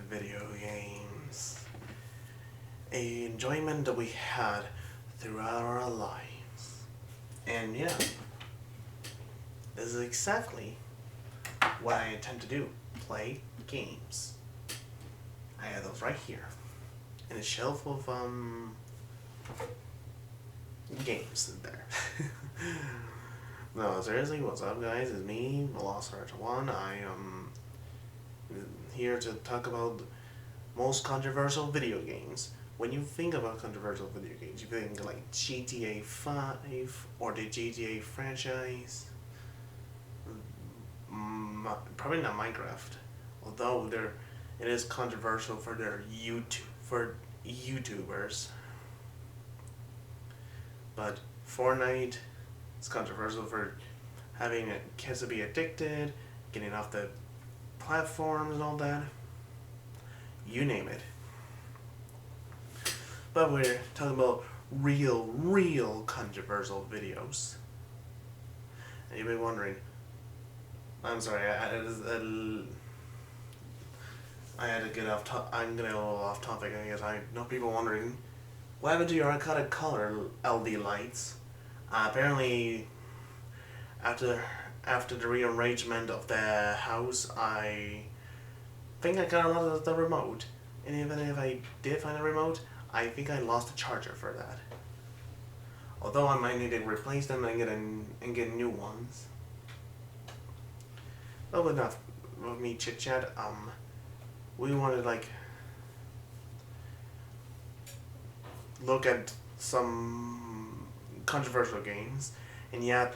Video games. A enjoyment that we had throughout our lives. And yeah, this is exactly what I intend to do. Play games. I have those right here. In a shelf of, games in there. No, seriously, what's up guys? It's me, Velociraptor1. I am here to talk about the most controversial video games. When you think about controversial video games, you think like GTA 5 or the GTA franchise. Probably not Minecraft, although it is controversial for YouTubers. But Fortnite is controversial for having kids to be addicted, getting off the platforms and all that. You name it. But we're talking about real controversial videos. And you've been wondering, I'm sorry, I had to get off I'm gonna go off topic, I guess. I know people wondering, what happened to your iconic color LD lights? Apparently, after the rearrangement of the house, I think I got lost the remote. And even if I did find a remote, I think I lost the charger for that. Although I might need to replace them and get new ones. But enough of me chit chat. We wanted look at some controversial games, and yet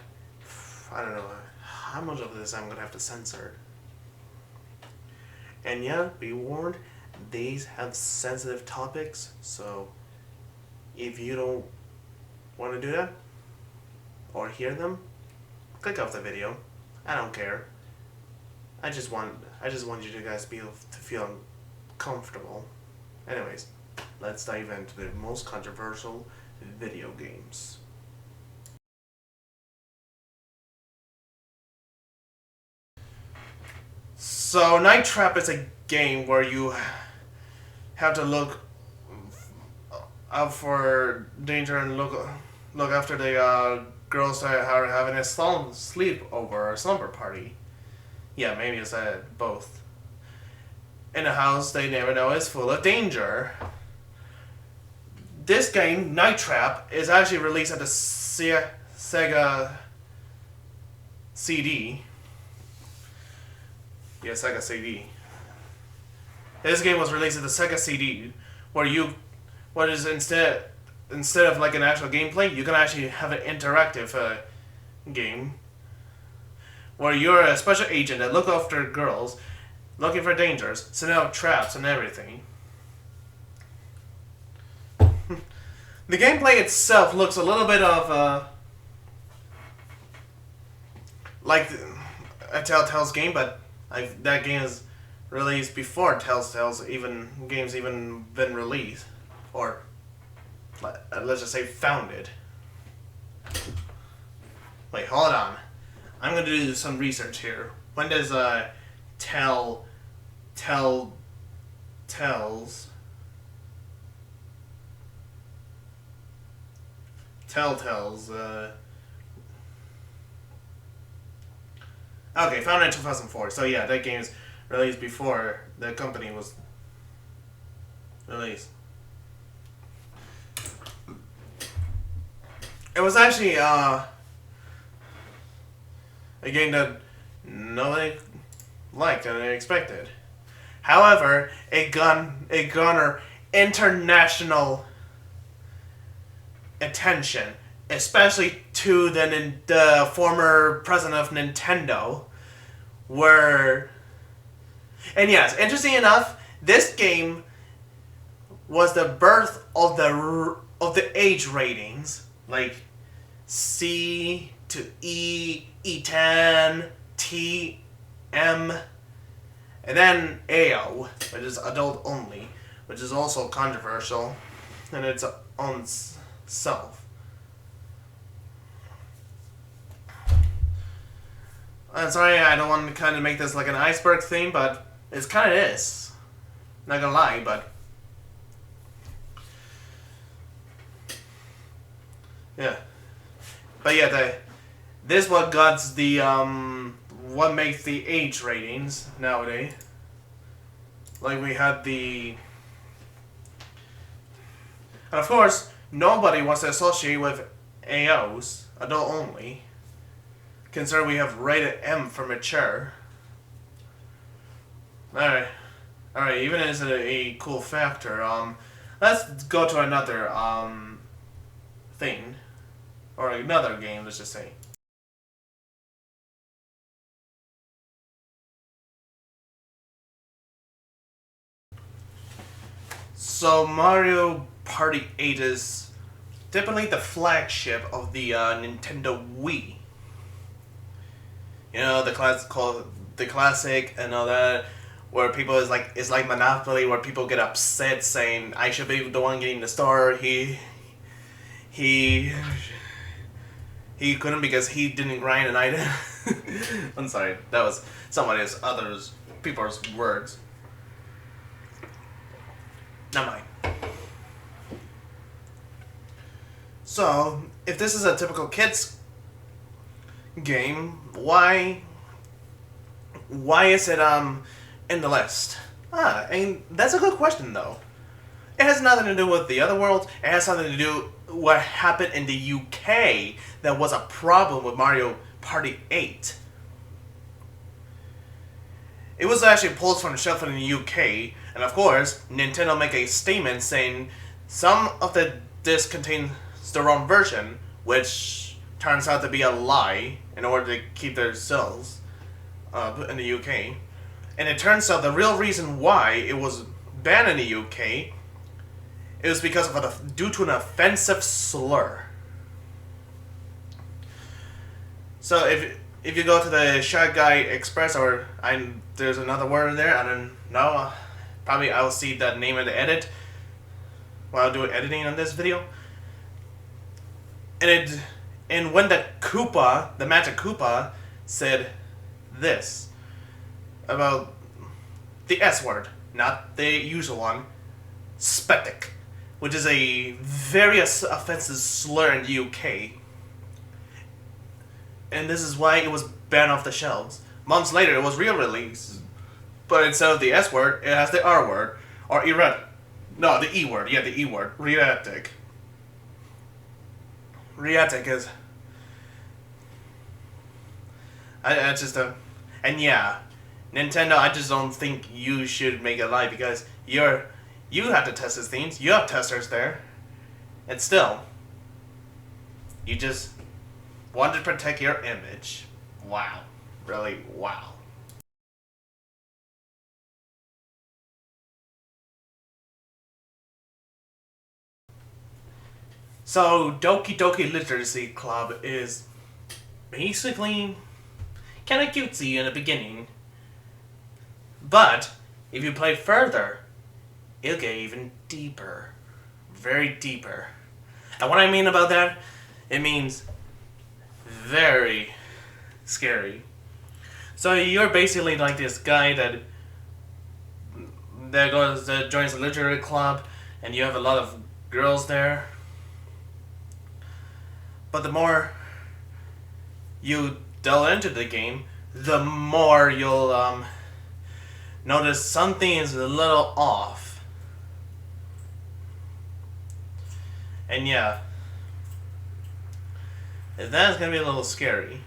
I don't know how much of this I'm gonna have to censor. And yet, be warned, these have sensitive topics, so if you don't want to do that or hear them, click off the video. I don't care. I just want you guys to feel comfortable. Anyways, let's dive into the most controversial video games. So, Night Trap is a game where you have to look out for danger and look after the girls that are having a sleepover or slumber party. Yeah, maybe it's both. In a house they never know is full of danger. This game, Night Trap, is actually released at the Sega CD. Yeah, Sega CD. This game was released at the Sega CD, where instead of like an actual gameplay, you can actually have an interactive game where you're a special agent that look after girls, looking for dangers, setting up traps and everything. The gameplay itself looks a little bit of like a Telltale's game, but that game is released before Telltale's games even been released, or let's just say founded. Wait, hold on. I'm gonna do some research here. When does Telltale's okay, founded in 2004. So yeah, that game is released before the company was released. It was actually a game that nobody liked and expected. However, it garnered international attention, especially to the former president of Nintendo, and yes, interesting enough, this game was the birth of the age ratings, like C to E, E10, T, M, and then AO, which is adult only, which is also controversial in its own self. I'm sorry, I don't want to kind of make this like an iceberg thing, but It's kind of is. Not gonna lie, but yeah. But yeah, this what got the what makes the age ratings nowadays. Like we had the, and of course nobody wants to associate with AOs, adult only. Consider we have rated M for mature. Alright. Alright, even as a cool factor, let's go to another thing. Or another game, let's just say. So Mario Party 8 is typically the flagship of the Nintendo Wii. You know, the classic and all that, where people it's like Monopoly, where people get upset saying I should be the one getting the star. He couldn't because he didn't grind an item. I'm sorry, that was somebody's people's words. Not mine. So, if this is a typical kids game, why is it in the list? And that's a good question though. It has nothing to do with the other world. It has something to do with what happened in the UK that was a problem with Mario Party 8. It was actually pulled from the shelf in the UK, and of course, Nintendo make a statement saying some of the discs contain the wrong version, which turns out to be a lie in order to keep their sales up in the UK. And it turns out the real reason why it was banned in the UK it was because of due to an offensive slur. So if you go to the Shy Guy Express or there's another word in there, I don't know. Probably I will see the name of the edit while I do editing on this video. And when the Koopa, the Magic Koopa, said this about the S word, not the usual one, Spetic, which is a very offensive slur in the UK. And this is why it was banned off the shelves. Months later, it was re-released, but instead of the S word, it has the R word, or the E word, yeah, the E word, Reatic. Reatic is, I just and yeah, Nintendo, I just don't think you should make it live because you have to test these things, you have testers there, and still, you just want to protect your image. Wow. Really, wow. So, Doki Doki Literacy Club is basically kind of cutesy in the beginning. But, if you play further, it'll get even deeper. Very deeper. And what I mean about that, it means very scary. So you're basically like this guy that joins a literary club, and you have a lot of girls there. But the more you delve into the game, the more you'll notice something is a little off. And yeah, that's gonna be a little scary.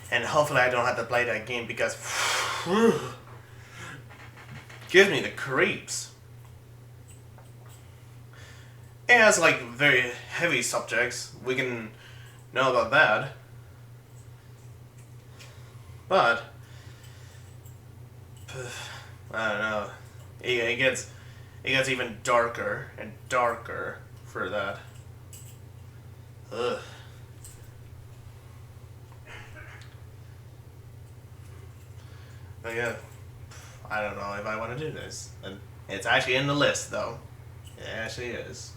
And hopefully I don't have to play that game because gives me the creeps. It has like very heavy subjects. We can know about that. But I don't know. It gets even darker and darker for that. Ugh. But yeah, I don't know if I want to do this. And it's actually in the list though. It actually is.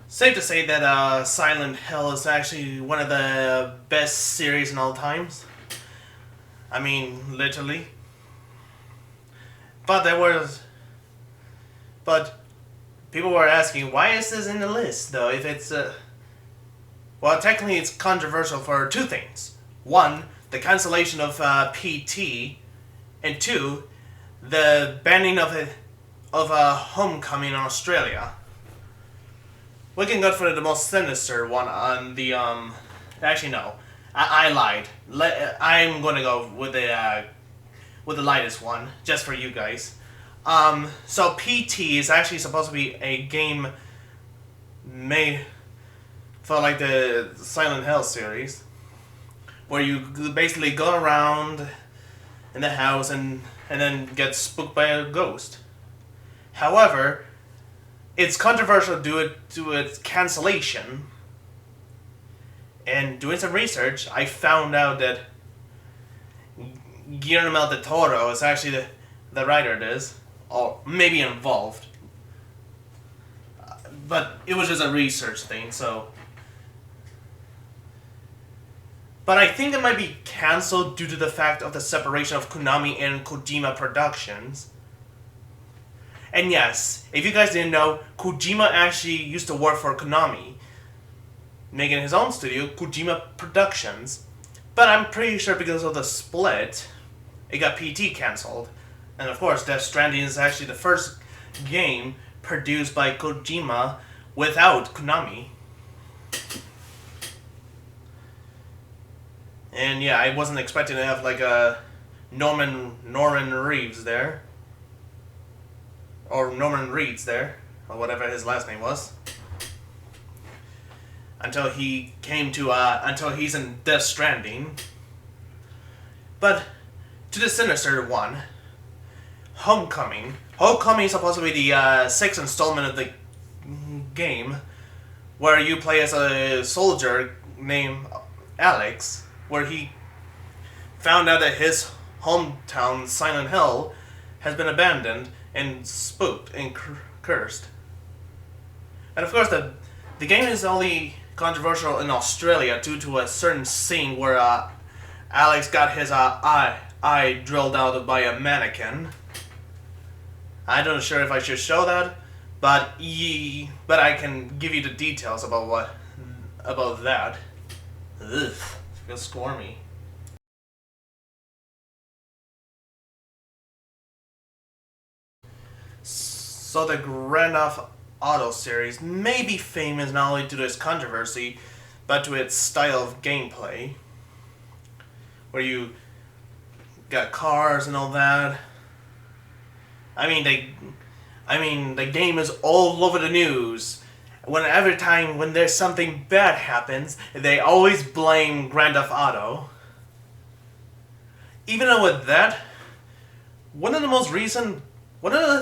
Safe to say that Silent Hill is actually one of the best series in all times. I mean, literally. But there was, but people were asking, why is this in the list though? If it's well, technically it's controversial for two things. One, the cancellation of PT, and two, the banning of Homecoming in Australia. We can go for the most sinister one on the Actually, no, I lied. I'm gonna go with the lightest one, just for you guys. So PT is actually supposed to be a game made for like the Silent Hill series, where you basically go around in the house and then get spooked by a ghost. However, it's controversial due to its cancellation. And doing some research, I found out that Guillermo del Toro is actually the writer of this, or maybe involved. But it was just a research thing, so. But I think it might be cancelled due to the fact of the separation of Konami and Kojima Productions. And yes, if you guys didn't know, Kojima actually used to work for Konami, making his own studio, Kojima Productions. But I'm pretty sure because of the split, it got PT cancelled. And of course, Death Stranding is actually the first game produced by Kojima without Konami. And yeah, I wasn't expecting to have like a Norman Reeves there. Or Norman Reedus there, or whatever his last name was. Until he came to, until he's in Death Stranding. But, to the sinister one, Homecoming. Homecoming is supposed to be the sixth installment of the game, where you play as a soldier named Alex, where he found out that his hometown, Silent Hill, has been abandoned and spooked and cursed. And of course, the game is only controversial in Australia due to a certain scene where Alex got his eye drilled out by a mannequin. I'm not sure if I should show that, but I can give you the details about that. Ugh, it feels squirmy. So the Grand Theft Auto series may be famous not only due to its controversy, but to its style of gameplay, where you got cars and all that. I mean, the game is all over the news. Every time when there's something bad happens, they always blame Grand Theft Auto. Even though with that, one of the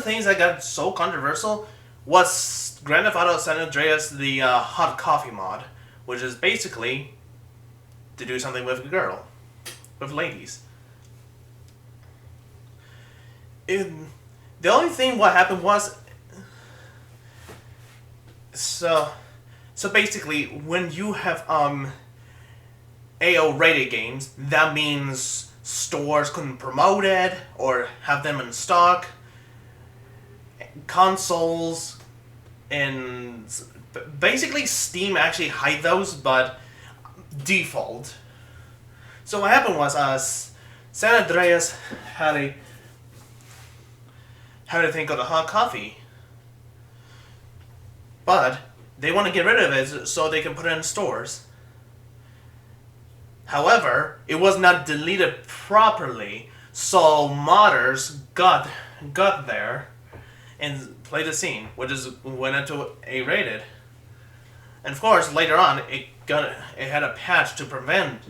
things that got so controversial was Grand Theft Auto San Andreas, the hot coffee mod, which is basically to do something with a girl, with ladies. The only thing what happened was, so basically when you have AO rated games, that means stores couldn't promote it or have them in stock. Consoles and basically Steam actually hide those, but default. So what happened was San Andreas had a thing called a hot coffee, but they want to get rid of it so they can put it in stores. However, it was not deleted properly, so modders got there and played the scene, which went into A-rated. And of course, later on, it had a patch to prevent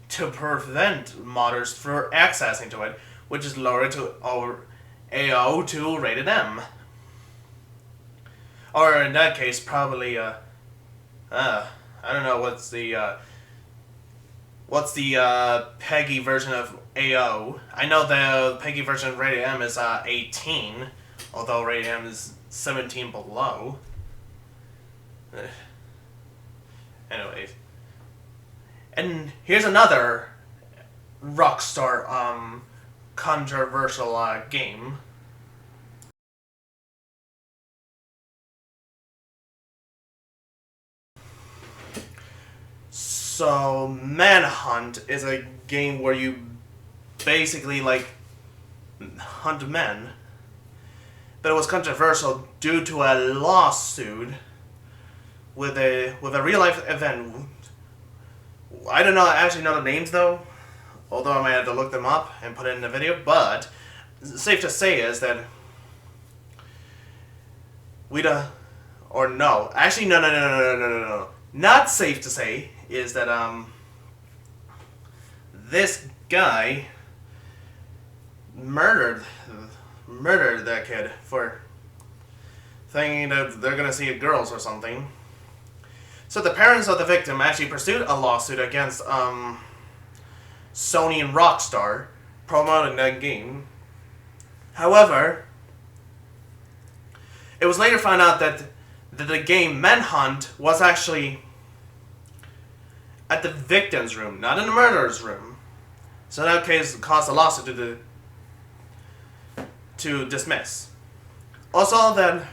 modders from accessing to it, which is lowered to AO to rated M. Or in that case, probably I don't know what's the PEGI version of AO. I know the PEGI version of rated M is 18. Although rated M is 17 below. Anyways. And here's another Rockstar controversial game. So Manhunt is a game where you basically like hunt men, but it was controversial due to a lawsuit with a real life event. I don't actually know the names though, although I might have to look them up and put it in the video. But safe to say is that no. Not safe to say is that this guy murdered that kid for thinking that they're gonna see girls or something. So the parents of the victim actually pursued a lawsuit against Sony and Rockstar promoting that game. However, it was later found out that the game Manhunt was actually at the victim's room, not in the murderer's room. So that case caused a lawsuit to dismiss. Also then,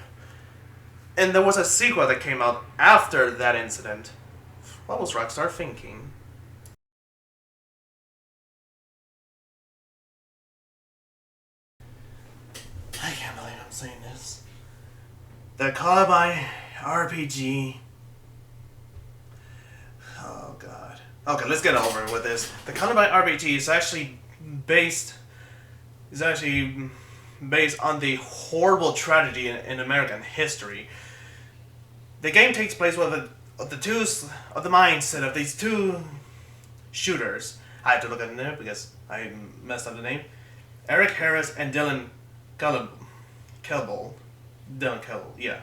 and there was a sequel that came out after that incident. What was Rockstar thinking? I can't believe I'm saying this. The Columbine RPG. Oh god. Okay, let's get over with this. The Columbine RPG is actually based on the horrible tragedy in American history. The game takes place with the mindset of these two shooters. I have to look at the name because I messed up the name. Eric Harris and Dylan Kelble. Dylan Kelble, yeah.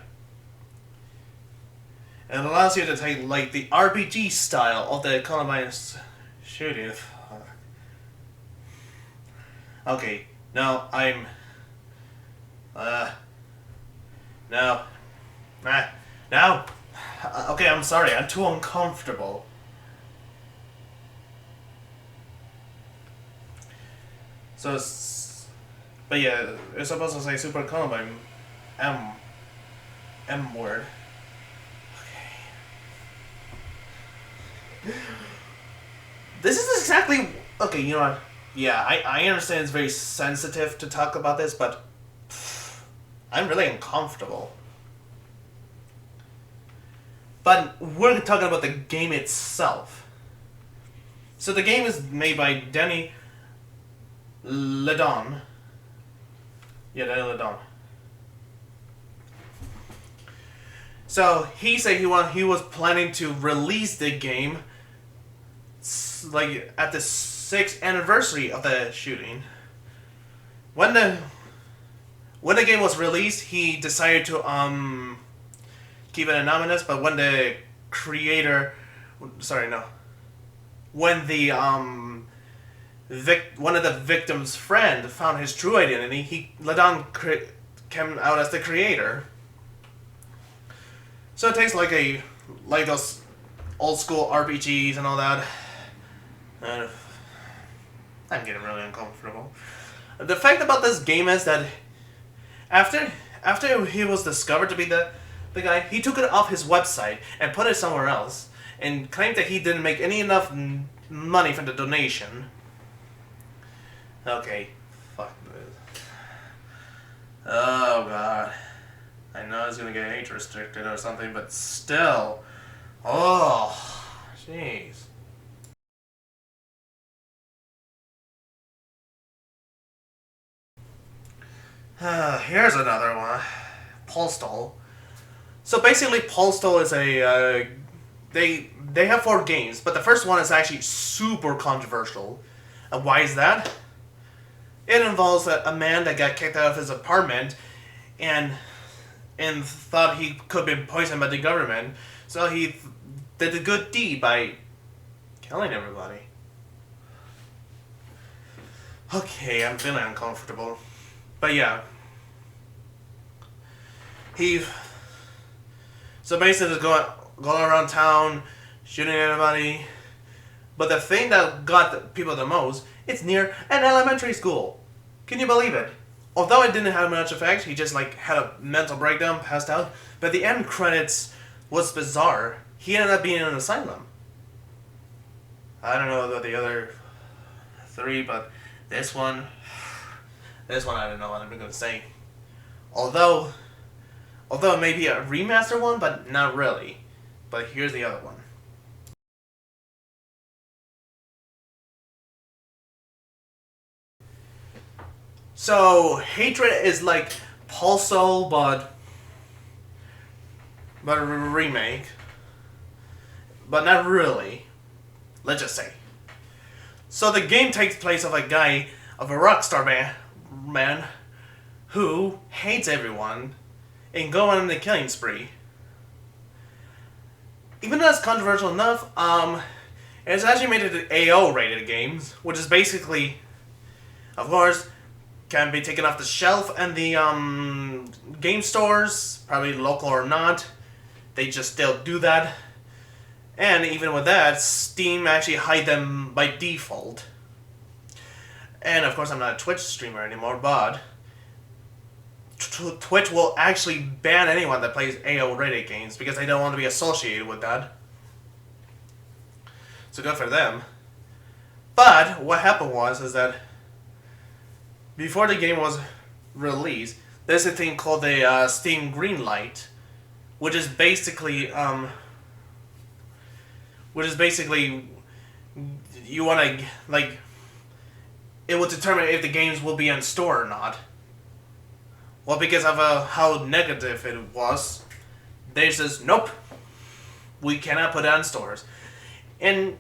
And it allows you to take like the RPG style of the Columbine shooting. Okay, now I'm now. Okay, I'm sorry. I'm too uncomfortable. So, but yeah, it's supposed to say Super Columbine M word. Okay. This is exactly okay. You know what? Yeah, I understand it's very sensitive to talk about this, but I'm really uncomfortable. But we're talking about the game itself. So the game is made by Denny Ledon. Yeah, Denny Ledon. So he said he was planning to release the game like at the 6th anniversary of the shooting. When the game was released, he decided to keep it anonymous, but when the creator, when the one of the victim's friend found his true identity, Ledon came out as the creator. So it takes like those old school RPGs and all that. I'm getting really uncomfortable. The fact about this game is that after he was discovered to be the guy, he took it off his website and put it somewhere else, and claimed that he didn't make enough money from the donation. Okay, fuck this. Oh god, I know it's gonna get age restricted or something, but still, oh, jeez. Here's another one, Postal. So basically, Postal is a they have 4 games, but the first one is actually super controversial. And why is that? It involves a man that got kicked out of his apartment, and thought he could be poisoned by the government. So he did a good deed by killing everybody. Okay, I'm feeling uncomfortable, but yeah. So basically, just going around town, shooting anybody. But the thing that got the people the most, it's near an elementary school. Can you believe it? Although it didn't have much effect, he just like had a mental breakdown, passed out. But the end credits was bizarre. He ended up being in an asylum. I don't know about the other three, but this one I don't know what I'm gonna say. Although it may be a remaster one, but not really. But here's the other one. So Hatred is like Pulso, but a remake, but not really. Let's just say. So the game takes place of a rock star man who hates everyone and go on a killing spree. Even though it's controversial enough, it's actually made it an AO rated games, which is basically, of course, can be taken off the shelf and the game stores, probably local or not. They just still do that. And even with that, Steam actually hide them by default. And of course, I'm not a Twitch streamer anymore, but Twitch will actually ban anyone that plays AO rated games because they don't want to be associated with that. So good for them. But what happened is that before the game was released, there's a thing called the Steam Greenlight, which is basically you want to like it will determine if the games will be on store or not. Well, because of how negative it was, they says nope, we cannot put it on stores, and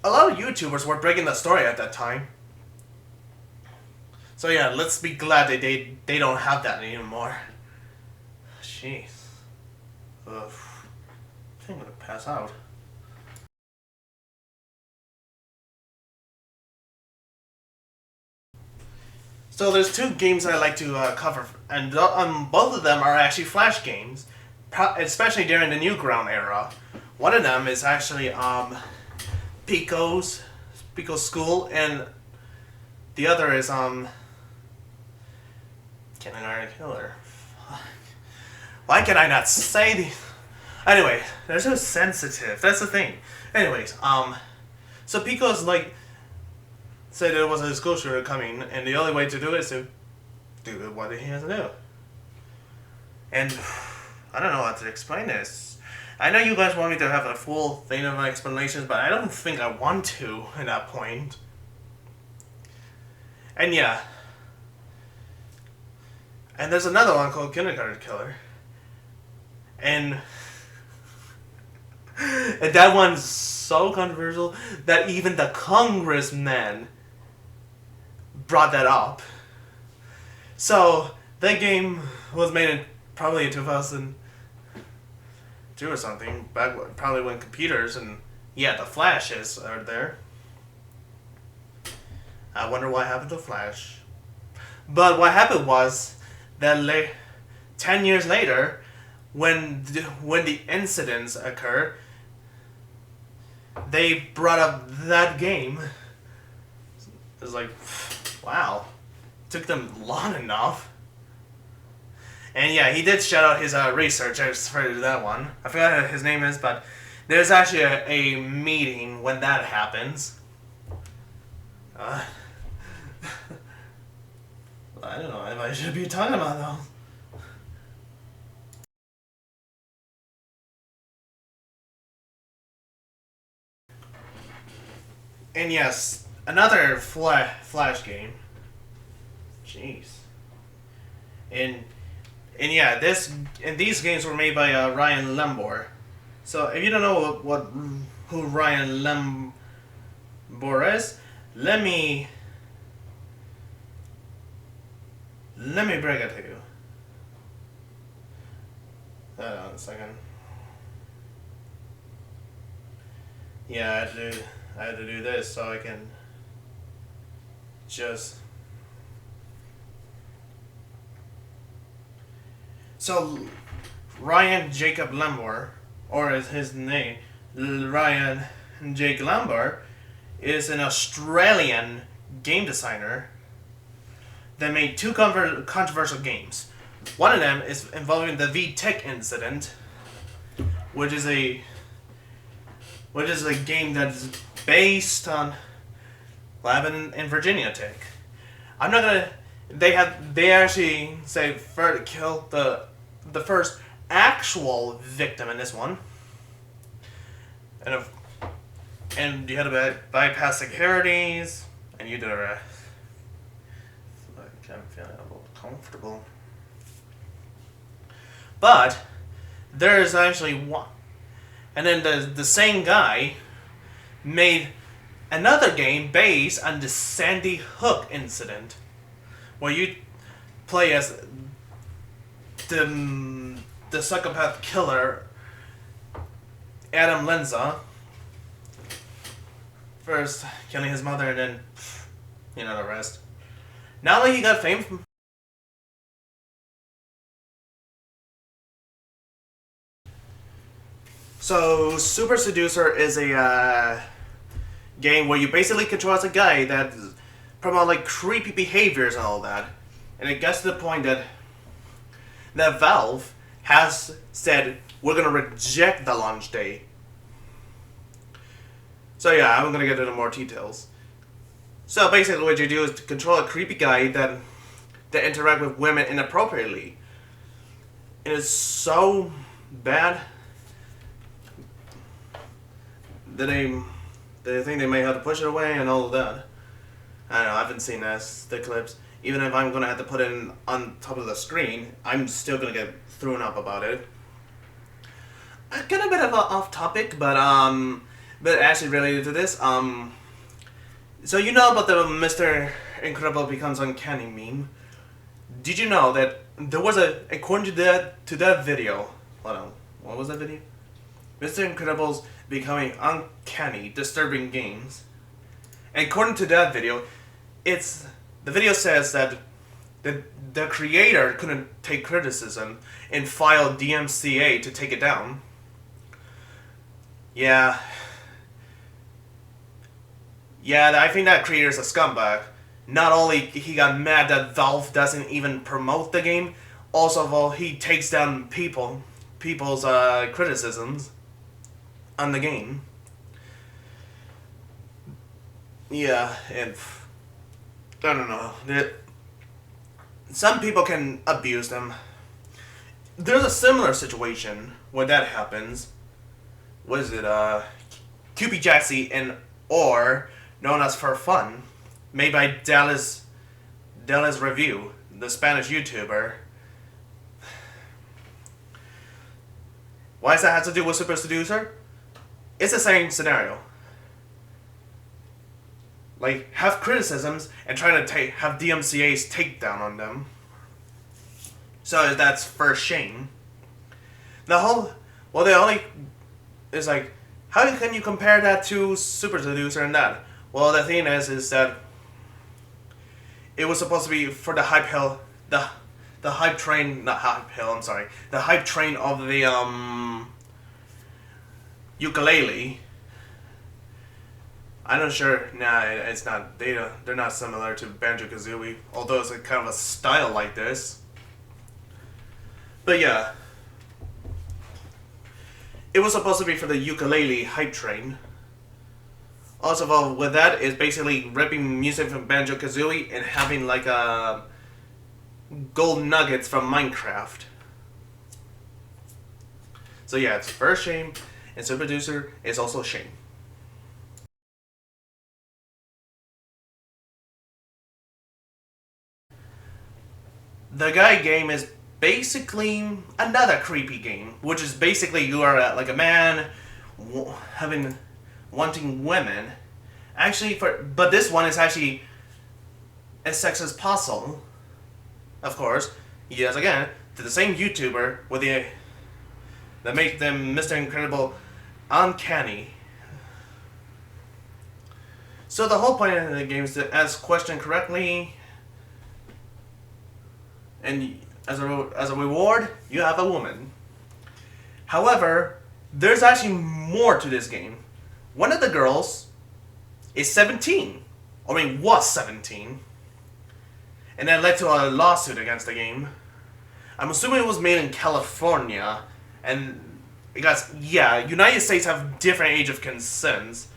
a lot of YouTubers were breaking the story at that time. So yeah, let's be glad that they don't have that anymore. Jeez. Ugh. I think I'm gonna pass out. So there's two games I like to cover, and both of them are actually Flash games, especially during the Newground era. One of them is actually Pico's School, and the other is Kindergarten Killer. Why can I not say these? Anyway, they're so sensitive. That's the thing. Anyways, so Pico's like said there was a school shooter coming, and the only way to do it is to do what he has to do. And I don't know how to explain this. I know you guys want me to have a full thing of explanations, but I don't think I want to at that point. And yeah. And there's another one called Kindergarten Killer. And that one's so controversial that even the congressman brought that up. So that game was made in probably in 2002 or something, probably when computers and the Flashes are there. I wonder what happened to Flash. But what happened was that 10 years later, when the incidents occur, they brought up that game. It's like, wow, took them long enough. And yeah, he did shout out his researchers for that one. I forgot what his name is, but there's actually a meeting when that happens. I don't know if I should be talking about though. And yes, another Flash game. Jeez. And yeah, these games were made by Ryan Lembor. So if you don't know who Ryan Lembor is, let me break it to you. Hold on a second. Yeah, I had to do this so I can just. So Ryan Jacob Lambert, or is his name Ryan Jake Lambert, is an Australian game designer that made two controversial games. One of them is involving the VTech incident, which is a game that's based on what happened in Virginia Tech. I'm not gonna. They actually say kill the first actual victim in this one, and you had to bypass securities, and you did a rest. I'm kind of feeling a little comfortable, but there's actually one, and then the same guy made another game based on the Sandy Hook incident, where you play as the psychopath killer Adam Lanza, first killing his mother and then the rest. Not only he got fame from So Super Seducer is a game where you basically control as a guy that promote like creepy behaviors and all that, and it gets to the point that Valve has said we're gonna reject the launch day. So yeah, I'm gonna get into more details. So basically, what you do is to control a creepy guy that interact with women inappropriately. It is so bad that they think they may have to push it away and all of that. I don't know, I haven't seen the clips. Even if I'm gonna have to put it on top of the screen, I'm still gonna get thrown up about it. Kind of a bit of a off topic, but actually related to this. So you know about the Mr. Incredible becomes uncanny meme. Did you know that there was according to that video? Hold on, what was that video? Mr. Incredible's becoming uncanny, disturbing games. And according to that video, the video says that the creator couldn't take criticism and filed DMCA to take it down. Yeah, I think that creator's a scumbag. Not only he got mad that Valve doesn't even promote the game, also he takes down people's criticisms on the game. Yeah, and I don't know. Some people can abuse them. There's a similar situation where that happens. What is it? QP Jaxi and or known as For Fun, made by Dallas Review, the Spanish YouTuber. Why does that have to do with Super Seducer? It's the same scenario. Like, have criticisms and try to have DMCA's takedown on them. So that's for shame. The only is like, how can you compare that to Super Seducer and that? Well, the thing is that it was supposed to be for the hype hill, the hype train, not hype hill. I'm sorry, the hype train of the ukulele. I'm not sure. Nah, it's not. They're not similar to Banjo-Kazooie, although it's kind of a style like this. But yeah, it was supposed to be for the ukulele hype train. Also, with that is basically ripping music from Banjo-Kazooie and having like gold nuggets from Minecraft. So yeah, it's first shame, and Super Seducer is also shame. The Guy game is basically another creepy game, which is basically you are like a man wanting women. Actually, but this one is actually as sex as possible. Of course, yes, again to the same YouTuber with that make them Mr. Incredible uncanny. So the whole point of the game is to ask question correctly, and as a reward, you have a woman. However, there's actually more to this game. One of the girls is 17. I mean, was 17. And that led to a lawsuit against the game. I'm assuming it was made in California. And because, yeah, United States have different age of consents.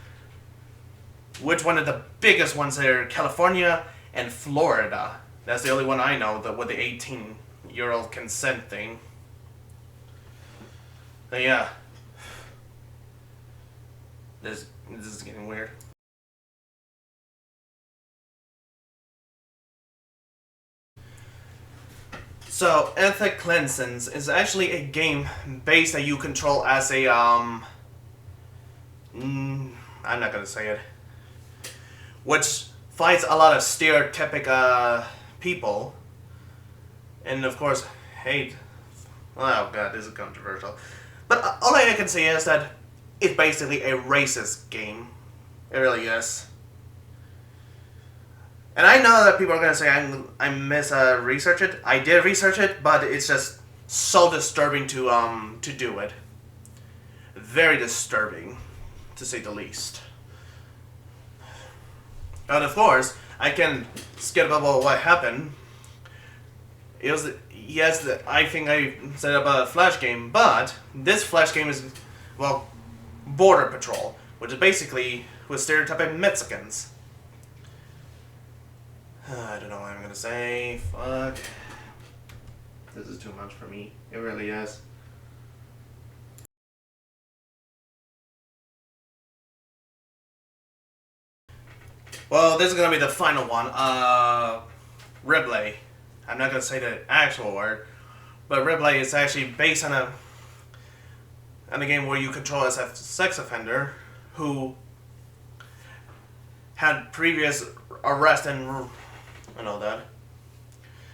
Which one of the biggest ones are California and Florida. That's the only one I know that with the 18-year-old consent thing. But yeah. This is getting weird. So, Ethnic Cleansings is actually a game based that you control as a, I'm not gonna say it. Which fights a lot of stereotypic, people. And of course, hate. Oh god, this is controversial. But all I can say is that it's basically a racist game. It really is. And I know that people are gonna say I research it. I did research it, but it's just so disturbing to do it. Very disturbing, to say the least. But of course, I can skip about what happened. It was yes, I think I said about a Flash game, but this Flash game is, well, Border Patrol, which is basically with stereotyping Mexicans. I don't know what I'm gonna say. Fuck. This is too much for me. It really is. Well, this is gonna be the final one. Ripley. I'm not gonna say the actual word, but Ripley is actually based on a game where you control as a sex offender who had previous arrest and all that.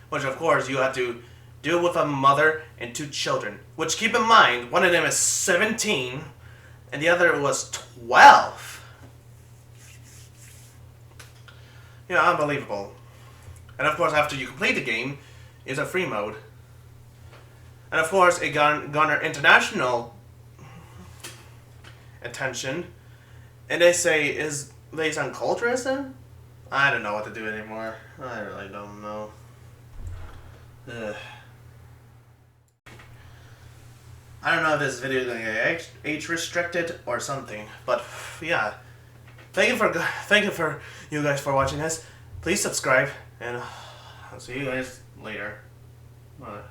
Which of course you have to deal with a mother and 2 children. Which, keep in mind, one of them is 17 and the other was 12. Yeah, unbelievable. And of course, after you complete the game, is a free mode. And of course, it garnered international attention. And they say is based on culturism? I don't know what to do anymore. I really don't know. Ugh. I don't know if this video is going to get age restricted or something, but yeah. Thank you for you guys for watching this. Please subscribe, and I'll see you guys later. Bye.